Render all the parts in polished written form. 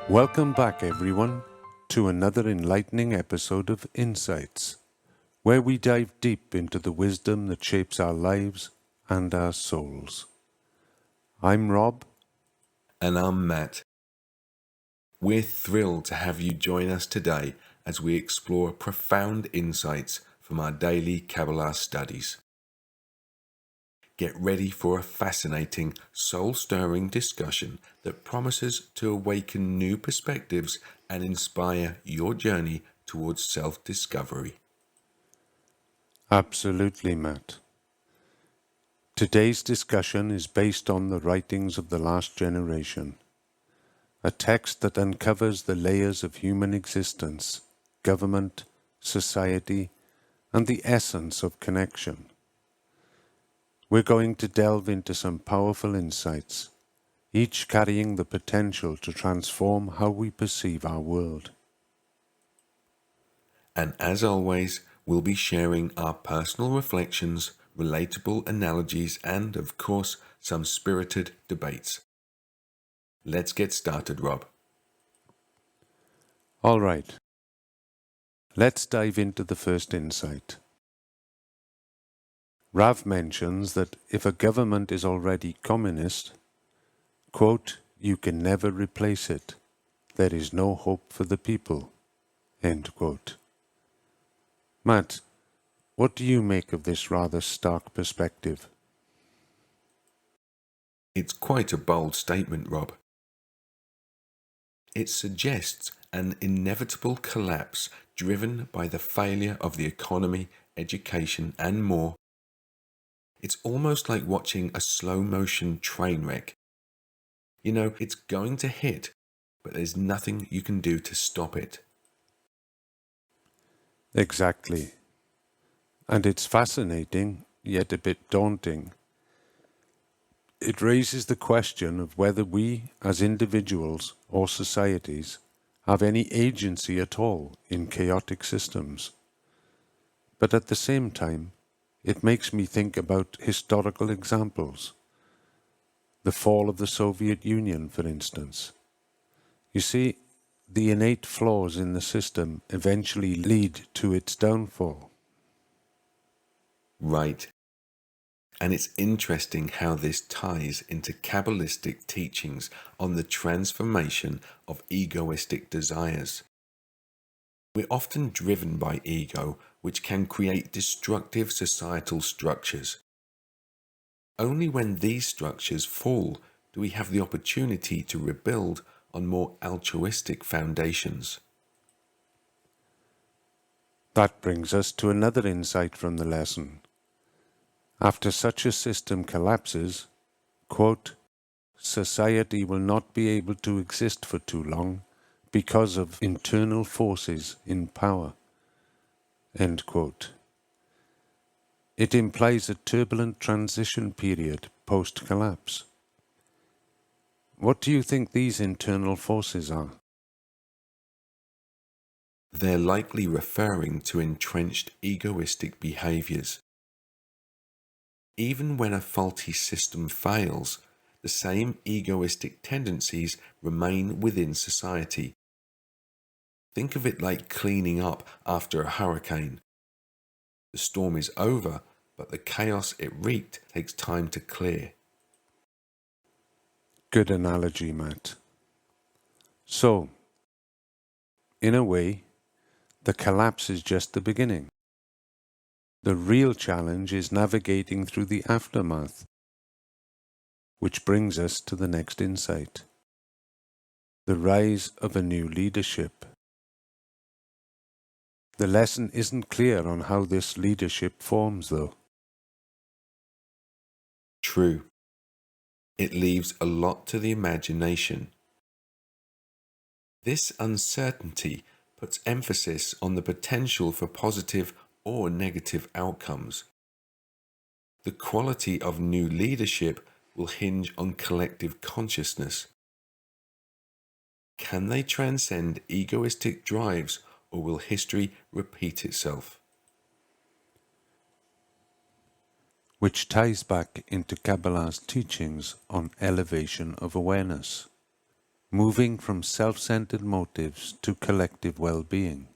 Welcome back, everyone, to another enlightening episode of Insights, where we dive deep into the wisdom that shapes our lives and our souls. I'm Rob. And I'm Matt. We're thrilled to have you join us today as we explore profound insights from our daily Kabbalah studies. Get ready for a fascinating, soul-stirring discussion that promises to awaken new perspectives and inspire your journey towards self-discovery. Absolutely, Matt. Today's discussion is based on the writings of the last generation, a text that uncovers the layers of human existence, government, society, and the essence of connection. We're going to delve into some powerful insights, each carrying the potential to transform how we perceive our world. And as always, we'll be sharing our personal reflections, relatable analogies, and, of course, some spirited debates. Let's get started, Rob. All right. Let's dive into the first insight. Rav mentions that if a government is already communist, quote, you can never replace it. There is no hope for the people, end quote. Matt, what do you make of this rather stark perspective? It's quite a bold statement, Rob. It suggests an inevitable collapse driven by the failure of the economy, education, and more. It's almost like watching a slow-motion train wreck. You know, it's going to hit, but there's nothing you can do to stop it. Exactly. And it's fascinating, yet a bit daunting. It raises the question of whether we, as individuals or societies, have any agency at all in chaotic systems. But at the same time, it makes me think about historical examples. The fall of the Soviet Union, for instance. You see, the innate flaws in the system eventually lead to its downfall. Right. And it's interesting how this ties into Kabbalistic teachings on the transformation of egoistic desires. We're often driven by ego, which can create destructive societal structures. Only when these structures fall do we have the opportunity to rebuild on more altruistic foundations. That brings us to another insight from the lesson. After such a system collapses, quote, society will not be able to exist for too long because of internal forces in power, end quote. It implies a turbulent transition period post-collapse. What do you think these internal forces are? They're likely referring to entrenched egoistic behaviors. Even when a faulty system fails, the same egoistic tendencies remain within society. Think of it like cleaning up after a hurricane. The storm is over, but the chaos it wreaked takes time to clear. Good analogy, Matt. So, in a way, the collapse is just the beginning. The real challenge is navigating through the aftermath, which brings us to the next insight. The rise of a new leadership. The lesson isn't clear on how this leadership forms, though. True. It leaves a lot to the imagination. This uncertainty puts emphasis on the potential for positive or negative outcomes. The quality of new leadership will hinge on collective consciousness. Can they transcend egoistic drives, or will history repeat itself? Which ties back into Kabbalah's teachings on elevation of awareness. moving from self-centered motives to collective well-being.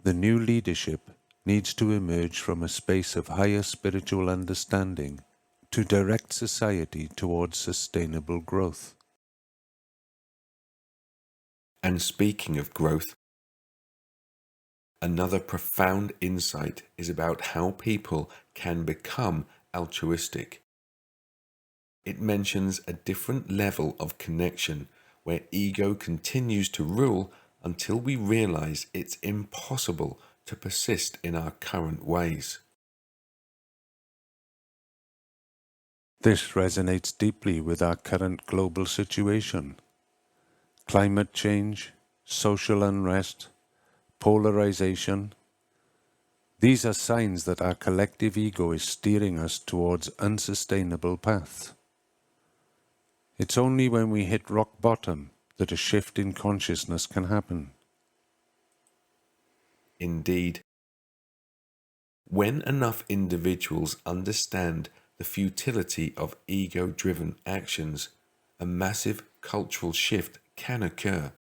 The new leadership needs to emerge from a space of higher spiritual understanding to direct society towards sustainable growth. And speaking of growth, another profound insight is about how people can become altruistic. It mentions a different level of connection where ego continues to rule until we realize it's impossible to persist in our current ways. This resonates deeply with our current global situation. Climate change, social unrest, polarization. These are signs that our collective ego is steering us towards unsustainable paths. It's only when we hit rock bottom that a shift in consciousness can happen. Indeed, when enough individuals understand the futility of ego-driven actions, a massive cultural shift can occur.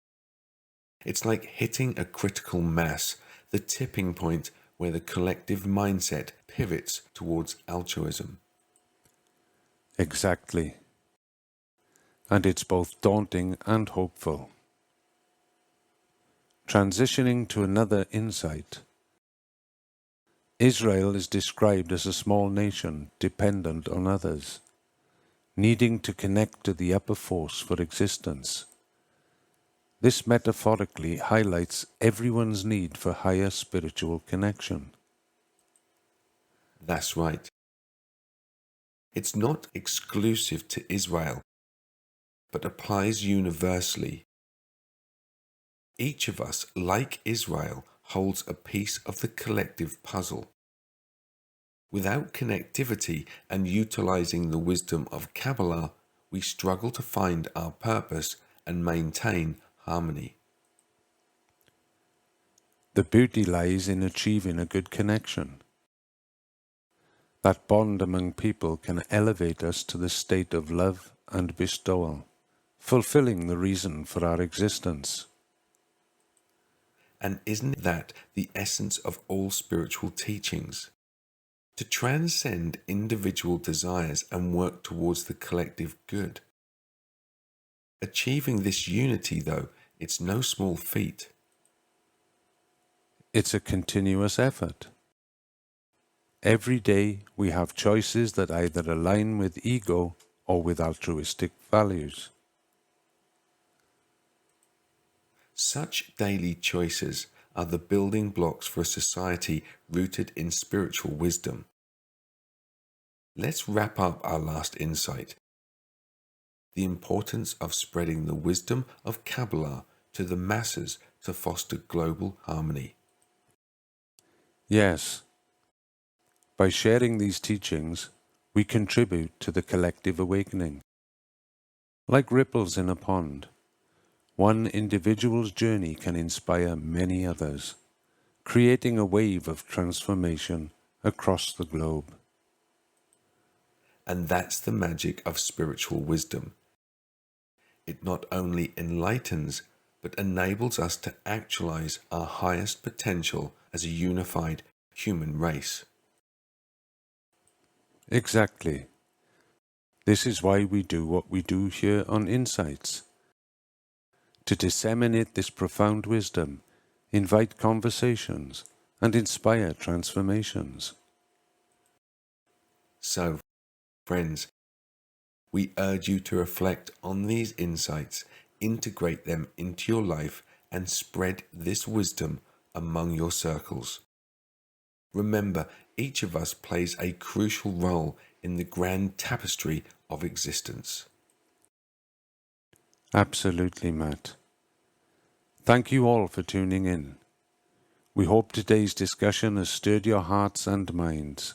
It's like hitting a critical mass, the tipping point where the collective mindset pivots towards altruism. Exactly. And it's both daunting and hopeful. Transitioning to another insight, Israel is described as a small nation dependent on others, needing to connect to the upper force for existence. This metaphorically highlights everyone's need for higher spiritual connection. That's right. It's not exclusive to Israel, but applies universally. Each of us, like Israel, holds a piece of the collective puzzle. Without connectivity and utilizing the wisdom of Kabbalah, we struggle to find our purpose and maintain harmony. The beauty lies in achieving a good connection. That bond among people can elevate us to the state of love and bestowal, fulfilling the reason for our existence. And isn't that the essence of all spiritual teachings? To transcend individual desires and work towards the collective good. Achieving this unity, though, it's no small feat. It's a continuous effort. Every day we have choices that either align with ego or with altruistic values. Such daily choices are the building blocks for a society rooted in spiritual wisdom. Let's wrap up our last insight. The importance of spreading the wisdom of Kabbalah to the masses to foster global harmony. Yes, by sharing these teachings, we contribute to the collective awakening. Like ripples in a pond, one individual's journey can inspire many others, creating a wave of transformation across the globe. And that's the magic of spiritual wisdom. It not only enlightens, but enables us to actualize our highest potential as a unified human race. Exactly. This is why we do what we do here on Insights. To disseminate this profound wisdom, invite conversations, and inspire transformations. So, friends, we urge you to reflect on these insights, integrate them into your life, and spread this wisdom among your circles. Remember, each of us plays a crucial role in the grand tapestry of existence. Absolutely, Matt. Thank you all for tuning in. We hope today's discussion has stirred your hearts and minds.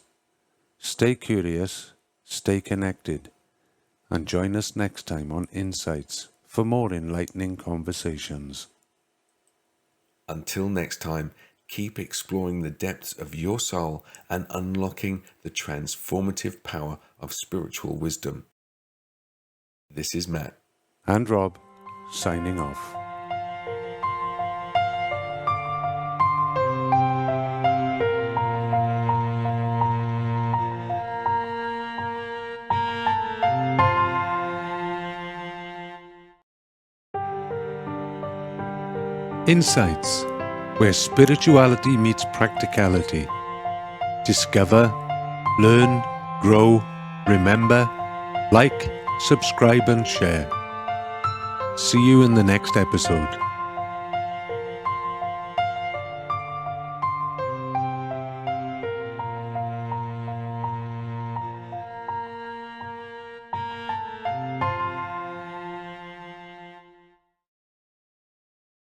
Stay curious, stay connected, and join us next time on Insights for more enlightening conversations. Until next time, keep exploring the depths of your soul and unlocking the transformative power of spiritual wisdom. This is Matt. And Rob, signing off. Insights, where spirituality meets practicality. Discover, learn, grow, remember, like, subscribe and share. See you in the next episode.